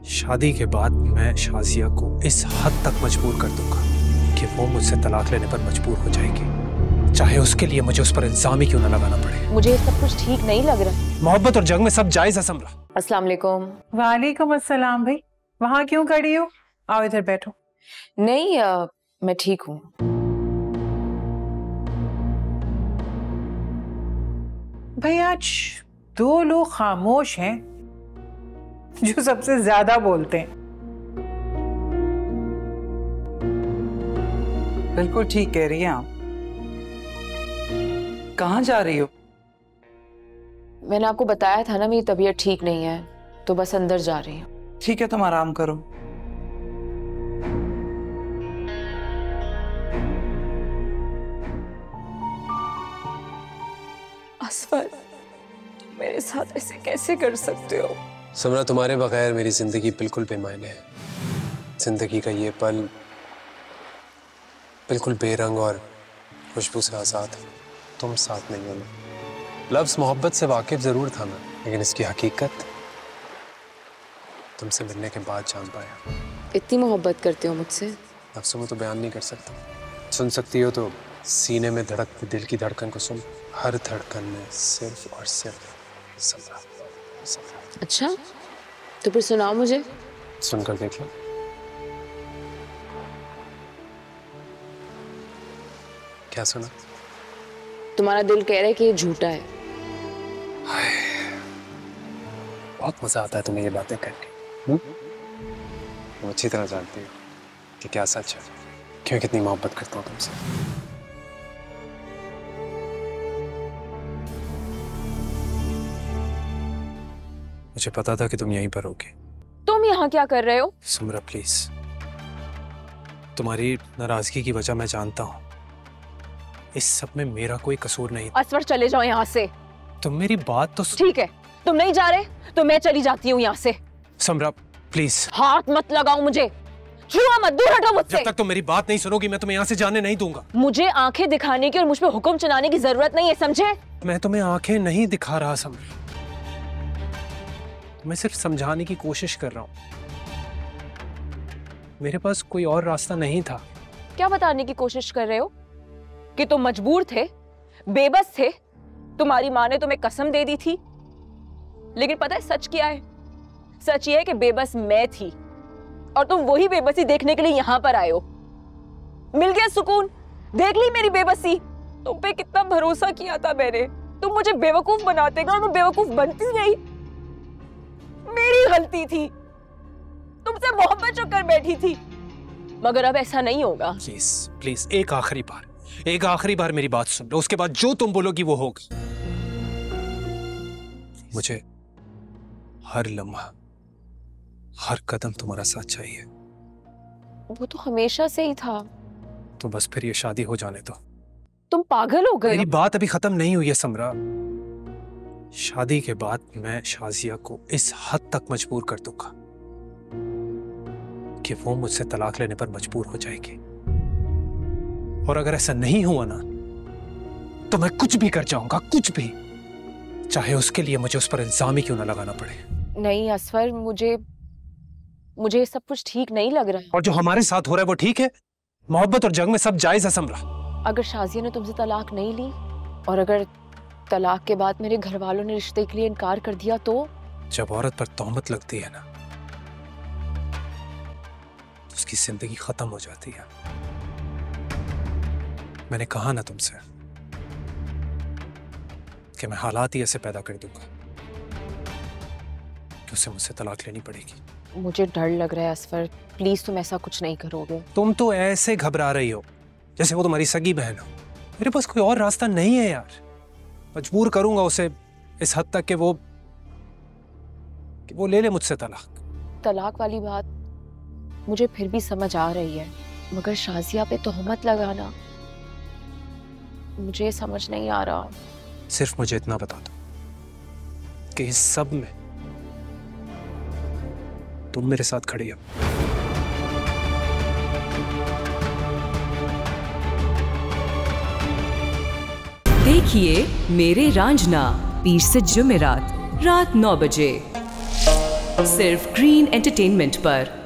शादी के बाद मैं शाजिया को इस हद तक मजबूर कर दूंगा कि वो मुझसे तलाक लेने पर मजबूर हो जाएगी, चाहे उसके लिए मुझे उस पर इल्जाम ही क्यों ना लगाना पड़े। मुझे सब कुछ ठीक नहीं लग रहा। मोहब्बत और जंग में सब जायज है समरा। अस्सलाम वालेकुम। वालेकुम अस्सलाम। भाई वहाँ क्यों खड़ी हो? आओ इधर बैठो। नहीं मैं ठीक हूँ। भाई आज दो लोग खामोश हैं जो सबसे ज्यादा बोलते हैं। बिल्कुल ठीक कह रही हैं आप। कहाँ जा रही हो? मैंने आपको बताया था ना मेरी तबीयत ठीक नहीं है, तो बस अंदर जा रही हूँ। ठीक है, तुम आराम करो। असफर, तुम मेरे साथ ऐसे कैसे कर सकते हो? समरा, तुम्हारे बगैर मेरी जिंदगी बिल्कुल बेमायने है। जिंदगी का ये पल बिल्कुल बेरंग और खुशबू से आजाद है। तुम साथ नहीं हो ना। लफ्ज़ मोहब्बत से वाकिफ जरूर था मैं, लेकिन इसकी हकीकत तुमसे मिलने के बाद जान पाया। इतनी मोहब्बत करते हो मुझसे? लफ्ज़ों में तो बयान नहीं कर सकता। सुन सकती हो तो सीने में धड़कते दिल की धड़कन को सुन। हर धड़कन में सिर्फ और सिर्फ समरा। अच्छा, तो फिर सुनाओ मुझे। सुनकर देख लो। क्या सुना? तुम्हारा दिल कह रहा है कि ये झूठा है। बहुत मजा आता है तुम्हें ये बातें करके। तुम अच्छी तरह जानती हो कि क्या सच है, क्यों कितनी मोहब्बत करता हूँ तुमसे। मुझे पता था कि तुम यहीं पर होगे। तुम यहाँ क्या कर रहे हो? समरा प्लीज, तुम्हारी नाराजगी की वजह मैं जानता हूँ। इस सब में मेरा कोई कसूर नहीं। असफर, चले जाओ यहाँ से। तुम मेरी बात तो ठीक है, तुम नहीं जा रहे तो मैं चली जाती हूँ यहाँ से। समरा प्लीज। हाथ मत लगाओ मुझे, छुआ मत, दूर हटो मुझसे। जब तक तुम मेरी बात नहीं सुनोगी मैं तुम्हें यहाँ से जाने नहीं दूंगा। मुझे आंखें दिखाने की और मुझ पे हुक्म चलाने की जरूरत नहीं है, समझे? मैं तुम्हें आंखें नहीं दिखा रहा समरा, मैं सिर्फ समझाने की कोशिश कर रहा हूँ। मेरे पास कोई और रास्ता नहीं था। क्या बताने की कोशिश कर रहे हो? कि तुम मजबूर थे, बेबस थे, तुम्हारी माँ ने तुम्हें कसम दे दी थी। लेकिन पता है सच क्या है? सच ये है कि बेबस मैं थी और तुम वही बेबसी देखने के लिए यहाँ पर आए हो। मिल गया सुकून, देख ली मेरी बेबसी। तुम पे कितना भरोसा किया था मैंने, तुम मुझे बेवकूफ बनाते गए और मैं बेवकूफ बनती गई। मेरी गलती थी, तुमसे मोहब्बत जो कर बैठी थी, मगर अब ऐसा नहीं होगा। प्लीज प्लीज, एक आखिरी बार मेरी बात सुन लो, उसके बाद जो तुम बोलोगी वो होगा। मुझे हर लम्हा, हर कदम तुम्हारा साथ चाहिए। वो तो हमेशा से ही था। तो बस फिर ये शादी हो जाने दो। तुम पागल हो गए? मेरी बात अभी खत्म नहीं हुई है समरा। शादी के बाद मैं शाजिया को इस हद तक मजबूर कर दूंगा कि वो मुझसे तलाक लेने पर मजबूर हो जाएगी। और अगर ऐसा नहीं हुआ ना तो मैं कुछ भी कर जाऊंगा, कुछ भी, चाहे उसके लिए मुझे उस पर इल्जाम ही क्यों ना लगाना पड़े। नहीं असफर, मुझे सब कुछ ठीक नहीं लग रहा है। और जो हमारे साथ हो रहा है वो ठीक है? मोहब्बत और जंग में सब जायज है समरा। अगर शाजिया ने तुमसे तलाक नहीं ली और अगर तलाक के बाद मेरे घर वालों ने रिश्ते के लिए इनकार कर दिया तो? जब औरत पर तोहमत लगती है ना तो उसकी जिंदगी खत्म हो जाती है। मैंने कहा ना तुमसे कि मैं हालात ही ऐसे पैदा कर दूंगा कि उसे मुझसे तलाक लेनी पड़ेगी। मुझे डर लग रहा है असफर, प्लीज तुम ऐसा कुछ नहीं करोगे। तुम तो ऐसे घबरा रही हो जैसे वो तुम्हारी सगी बहन हो। मेरे पास कोई और रास्ता नहीं है यार। मजबूर करूंगा उसे इस हद तक कि वो ले ले मुझसे तलाक वाली बात मुझे फिर भी समझ आ रही है, मगर शाजिया पे तोहमत लगाना मुझे समझ नहीं आ रहा। सिर्फ मुझे इतना बता दो कि इस सब में तुम मेरे साथ खड़ी हो। देखिए मेरे रांझना 20 से जुमेरात रात 9 बजे। सिर्फ ग्रीन एंटरटेनमेंट पर।